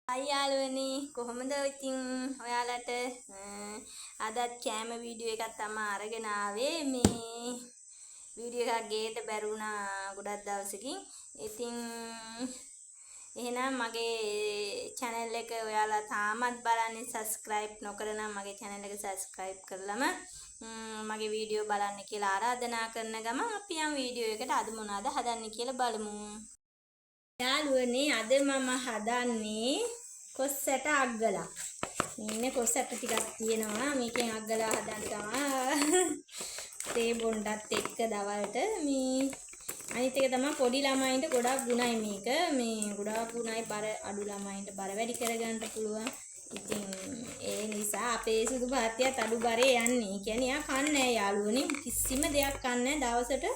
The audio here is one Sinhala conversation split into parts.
අයියාලුවනි කොහොමද ඉතින් ඔයාලට අදත් කෑම වීඩියෝ එකක් තමයි අරගෙන ආවේ මේ වීඩියෝ එකක් ගේන්න බැරි වුණා ගොඩක් දවසකින්. ඉතින් එහෙනම් මගේ channel එක ඔයාලා තාමත් බලන්නේ subscribe නොකරනම් මගේ channel එක subscribe කරලම මගේ වීඩියෝ බලන්න කියලා ආරාධනා කරන ගමන් අපි යම් වීඩියෝ එකට අද මොනවද හදන්නේ කියලා බලමු. යාළුවනේ අද මම හදන්නේ කොස්සට අග්ගලක්. මේ කොස්සට ටිකක් තියෙනවා. මේකෙන් අග්ගලා හදන්න තමයි. තේ බොණ්ඩත් එක්ක දවල්ට මේ අනිත් එක තමයි පොඩි ළමයින්ට ගොඩක් ගුණයි මේක. මේ ගොඩක් ගුණයි බර අඩු ළමයින්ට බර වැඩි කරගන්න පුළුවන්. ඉතින් ඒ නිසා අපේ සුදු භාත්‍යත් අඩු බරේ යන්නේ. කියන්නේ යා කන්නේ යාළුවනේ කිසිම දෙයක් කන්නේ දවසට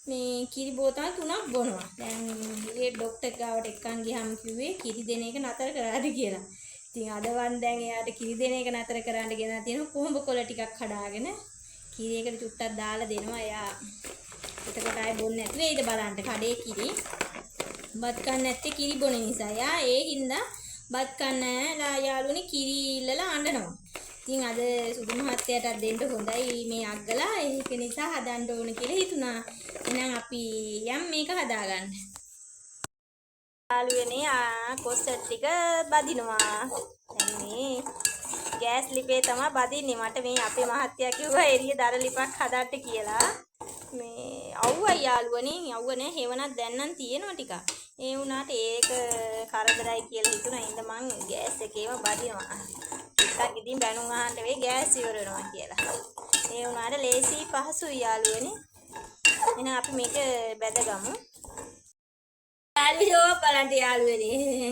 මේ කිරි බෝතල් 3ක් බොනවා. දැන් ඒ ડોක්ටර් ගාවට එක්කන් ගියාම කිව්වේ කිරි දෙන එක නතර කරාද කියලා. ඉතින් අද වන් දැන් එයාට කිරි දෙන එක නතර කරන්න ගෙනා තියෙනවා කොහොඹ කොළ ටිකක් කඩාගෙන කිරි එකට චුට්ටක් දාලා දෙනවා. එයා එතකොට ආයෙ බොන්නේ නැති වෙයිද බලන්න කඩේ කිරි. බත් කන්න නැත්තේ කිරි බොන නිසා. යා ඒ හින්දා බත් කන්න යාළුවනේ කිරි ඉල්ලලා අඬනවා. ඉතින් අද සුදු මහත්තයාට දෙන්න හොඳයි මේ අග්ගලා. ඒක නිසා හදන්න ඕන කියලා හිතුණා. එහෙනම් අපි යම් මේක හදාගන්න. යාළුවනේ කොස්ස ටික බදිනවා. දැන් මේ ගෑස් ලිපේ තමයි බදින්නේ. මට මේ අපේ මහත්තයා කිව්වා එළිය දර ලිපක් හදන්න කියලා. මේ අවුවයි යාළුවනේ. අවුව නෑ හේවණක් දැන් නම් තියෙනවා ටිකක්. ඒ වුණාට ඒක කරදරයි කියලා හිතුණා. ඉතින් මං ගෑස් එකේම බදිනවා. ටිකක් ඉතින් බැනුම් අහන්න වෙයි ගෑස් ඉවර වෙනවා කියලා. ඒ වුණාට ලේසි පහසුයි යාළුවනේ. එහෙනම් අපි මේක බැදගමු. යාළුවෝ බලන්න යාළුවනේ.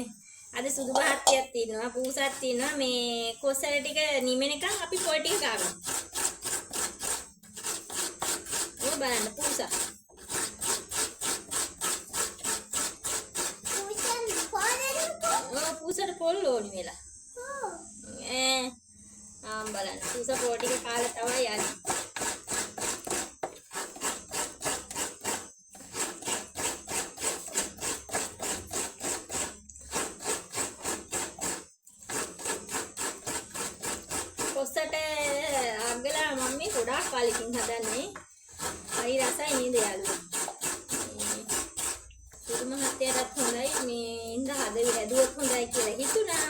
අද සුදු බහත්තියක් තියෙනවා, පූසක් තියෙනවා. මේ කොස්සල ටික නිමෙනකන් අපි පොයි ටික ගාගමු. ඔය බලන්න පූසක්. පූසට පොල් ඕනි වෙලා. බලන්න පූස පොල් ටික කාලා තමයි යන්නේ. කොස්සට අග්ගලා මම මේ ගොඩාක් කාලෙකින් හදන්නේ. හරි රසයි නේද යාළුවෝ? සුදු මහත්තයාටත් හොඳයි මේ ඉඳ හැදුවොත් හොඳයි කියලා හිතුණා.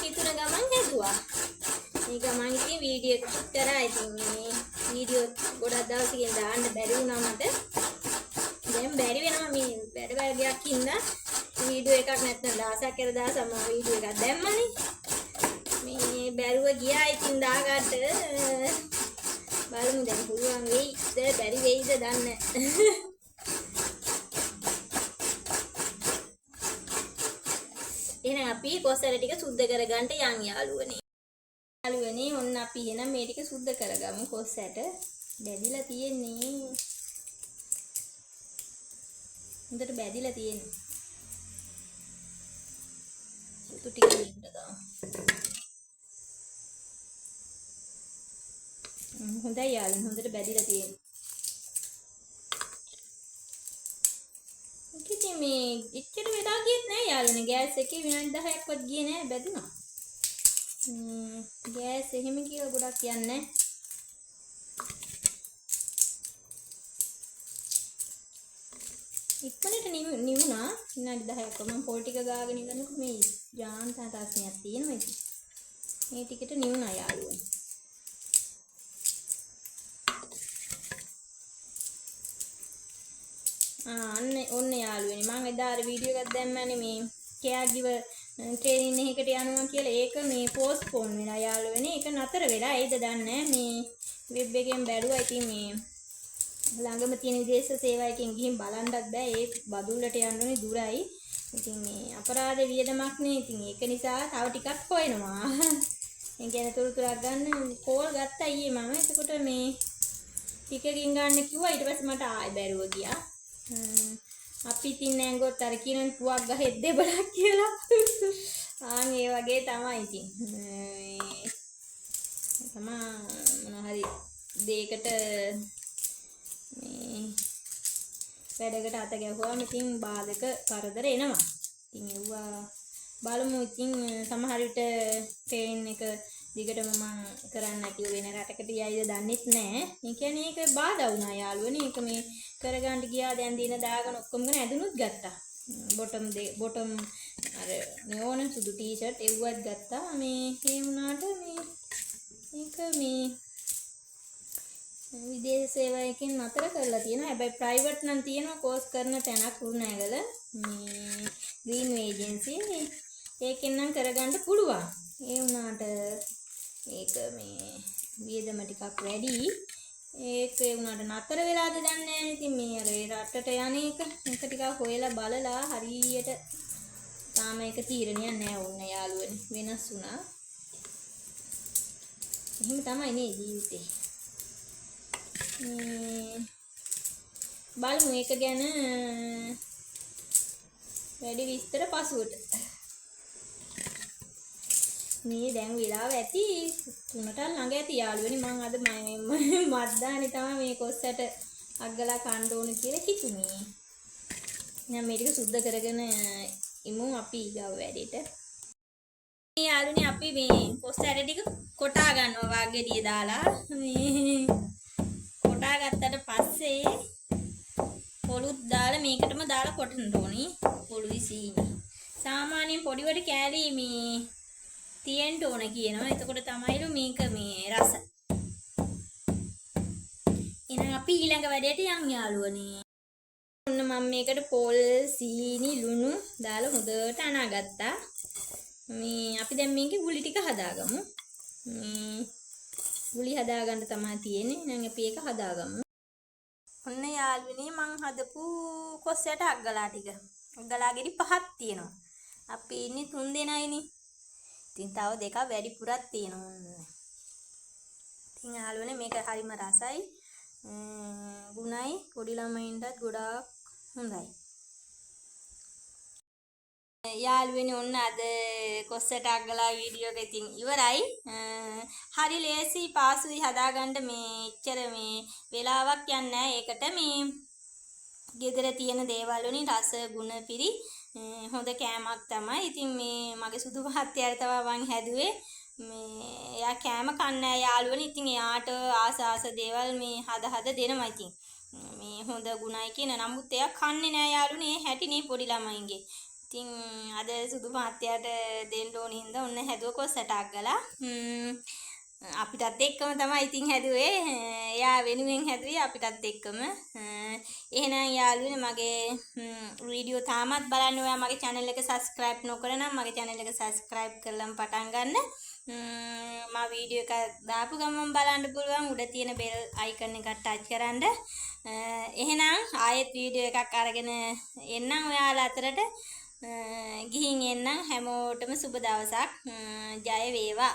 හිතුණ ගමන් හැදුවා. මේක මම ඉතින් වීඩියෝ එකක් කරා. ඉතින් මේ වීඩියෝ ගොඩක් දවසකින් දාන්න බැරි වුණා මට. දැන් බැරි වෙනවා මේ වැඩ වැඩක් ඉඳලා වීඩියෝ එකක් නැත්නම් දවසක් කර දවසක් මම වීඩියෝ එකක් දැම්මනේ. මේ බැරුව ගියා ඉතින් දාගන්න බලමු දැන් පුළුවන් වෙයිද බැරි වෙයිද දන්නේ නැහැ. එහෙනම් අපි කොසල ටික සුද්ධ කරගන්න යන් යාළුවනේ. යාළුවනේ ඔන්න අපි එහෙනම් මේ ටික සුද්ධ කරගමු. කොස්සට බැදිලා තියෙන්නේ. හොඳට බැදිලා තියෙන්නේ. සුදු ටික දෙන්න දාමු. හොඳයි යාළුවනේ හොඳට බැදිලා තියෙන්නේ. ඉතින් මේ එච්චර වෙලා ගියෙත් නෑ යාළුවනේ. ගෑස් එකේ විනාඩි 10ක්වත් ගියේ නෑ බැදුනා. ගෑස් එහෙම කියලා ගොඩක් යන්නේ නෑ. ඉක්මනට නිවුණා විනාඩි 10ක්. මම පොල් ටික ගාගෙන ඉන්නකොට මේ ජාන්තා තාස්නියක් තියෙනවා ඉතින්. මේ ටිකට නිවුණා යාළුවනේ. ඔන්න යාළුවනේ මම එදා අර වීඩියෝ එකක් දැම්මනේ මේ කෙයා ගිව ට්‍රේනින් එකකට යනවා කියලා. ඒක මේ පෝස්ට්පෝන් වෙලා යාළුවනේ. ඒක නතර වෙලා. ඒද දන්නේ මේ වෙබ් එකෙන් බැලුවා. ඉතින් මේ ළඟම තියෙන විදේශ සේවයකින් ගිහින් බලන්නත් බෑ. ඒ බදුල්ලට යන්න ඕනේ දුරයි. ඉතින් මේ අපරාධ වියදමක් නේ. ඉතින් ඒක නිසා තව ටිකක් හොයනවා. ඒ කියන්නේ තුරුතුරක් ගන්න කෝල් ගත්තා ඊයේ මම. එතකොට මේ ටිකකින් ගන්න කිව්වා. ඊට පස්සේ මට ආයෙ බැරුව ගියා. අපි ඉතින් නැංගොත් අර කියන පුවක් ගහෙත් දෙබලක් කියලා. ආන් ඒ වගේ තමයි ඉතින්. තමයි මොන හරි දෙයකට මේ වැඩකට අත ගැහුවාම ඉතින් බාධක කරදර එනවා. ඉතින් ඒවා බලමු ඉතින් සමහර විට ට්‍රේන් එක දිගටම මම කරන්න නැතිව වෙන රටකට යයිද දන්නෙත් නැහැ. ඒ කියන්නේ ඒක බාධා වුණා යාළුවනේ. ඒක මේ කරගන්න ගියා දැන් දින දාගෙන ඔක්කොම කරන ඇඳුනුත් ගත්තා. බොටම් අර නෝන සුදු ටී-ෂර්ට් එව්වත් ගත්තා. මේ ඒ වුණාට මේ ඒක මේ විදේශ සේවයකින් නතර කරලා තියෙනවා. හැබැයි ප්‍රයිවට් නම් තියෙනවා කෝස් කරන තැනක් කුරුණෑගල මේ ග්‍රීන් ඒජන්සි. ඒකෙන් නම් කරගන්න පුළුවන්. ඒ වුණාට ඒක මේ වියදම ටිකක් වැඩි. ඒක ඒ වුණාට නතර වෙලාද දන්නේ නැහැ. ඉතින් මේ අර රටට යන්නේක එක ටිකක් හොයලා බලලා හරියට තාම ඒක තීරණයක් නැහැ වුණ යාළුවනේ. වෙනස් වුණා. එහෙම තමයි නේ ජීවිතේ. බලමු ඒක ගැන වැඩි විස්තර පසුවට. මේ දැන් වෙලාව ඇති 3ට ළඟ ඇති යාළුවනි. මම අද මත්දානේ තමයි මේ කොස්සට අග්ගලා කන්න ඕන කියලා හිතුනේ. දැන් මේ ටික සුද්ධ කරගෙන ඉමු අපි ඊගාව වැඩේට. මේ යාළුවනි අපි මේ කොස්ස ඇට ටික කොටා ගන්නවා වාගෙඩිය දාලා. මේ කොටා ගත්තට පස්සේ පොළුත් දාලා මේකටම දාලා කොටන්න ඕනි. පොළුයි සීනි. සාමාන්‍යයෙන් පොඩිවට කෑලි මේ තියෙන්න ඕන කියනවා. එතකොට තමයිලු මේක මේ රස. එහෙනම් අපි ඊළඟ වැඩේට යන් යාළුවනේ. ඔන්න මම මේකට පොල් සීනි ලුණු දාලා හොඳට අනාගත්තා. මේ අපි දැන් මේකේ ගුලි ටික හදාගමු. මේ ගුලි හදාගන්න තමයි තියෙන්නේ. එහෙනම් අපි ඒක හදාගමු. ඔන්න යාළුවනේ මං හදපු කොස්සයට අග්ගලා ටික. අග්ගලාගෙඩි 5ක් තියෙනවා. අපි ඉන්නේ 3 දෙනයිනේ. ඉතින් තව දෙකක් වැඩිපුරක් තියෙනවා. ඉතින් යාළුවනේ මේක හරිම රසයි. ගුණයි පොඩි ළමයින්ටත් ගොඩාක් හොඳයි. යාළුවනේ ඔන්න අද කොස්සට අග්ගලා වීඩියෝ එක ඉතින් ඉවරයි. හරි ලේසි පාසුයි හදාගන්න මේ ඉච්චර මේ වෙලාවක් යන්නේ නැහැ. ඒකට මේ ගෙදර තියෙන දේවල් වලින් රස ගුණ පිරි හොඳ කෑමක් තමයි. ඉතින් මේ මගේ සුදු මහත්තයාට තමයි මං හැදුවේ. මේ එයා කෑම කන්නේ යාළුවනේ. ඉතින් එයාට ආස දේවල් මේ හද දෙනවා. ඉතින් මේ හොඳ ගුණයි කියන නමුත් එයා කන්නේ නෑ යාළුවනේ. ඒ හැටිනේ පොඩි ළමයින්ගේ. ඉතින් අද සුදු මහත්තයාට දෙන්න ඕන හින්දා ඔන්න හැදුව කොස්සට අග්ගලා. අපිටත් එක්කම තමයි ඉතින් හැදුවේ. එයා වෙනුවෙන් හැදුවේ අපිටත් එක්කම. එහෙනම් යාළුවනේ මගේ වීඩියෝ තාමත් බලන්න ඔයා මගේ channel එක subscribe නොකර නම් මගේ channel එක subscribe කරලම පටන් ගන්න. මම වීඩියෝ එක දාපු ගමන් බලන්න පුළුවන් උඩ තියෙන bell icon එක touch කරන්න. එහෙනම් ආයෙත් වීඩියෝ එකක් අරගෙන එන්නම් ඔයාලා අතරට. ගිහින් එන්නම් හැමෝටම සුබ දවසක්. ජය වේවා.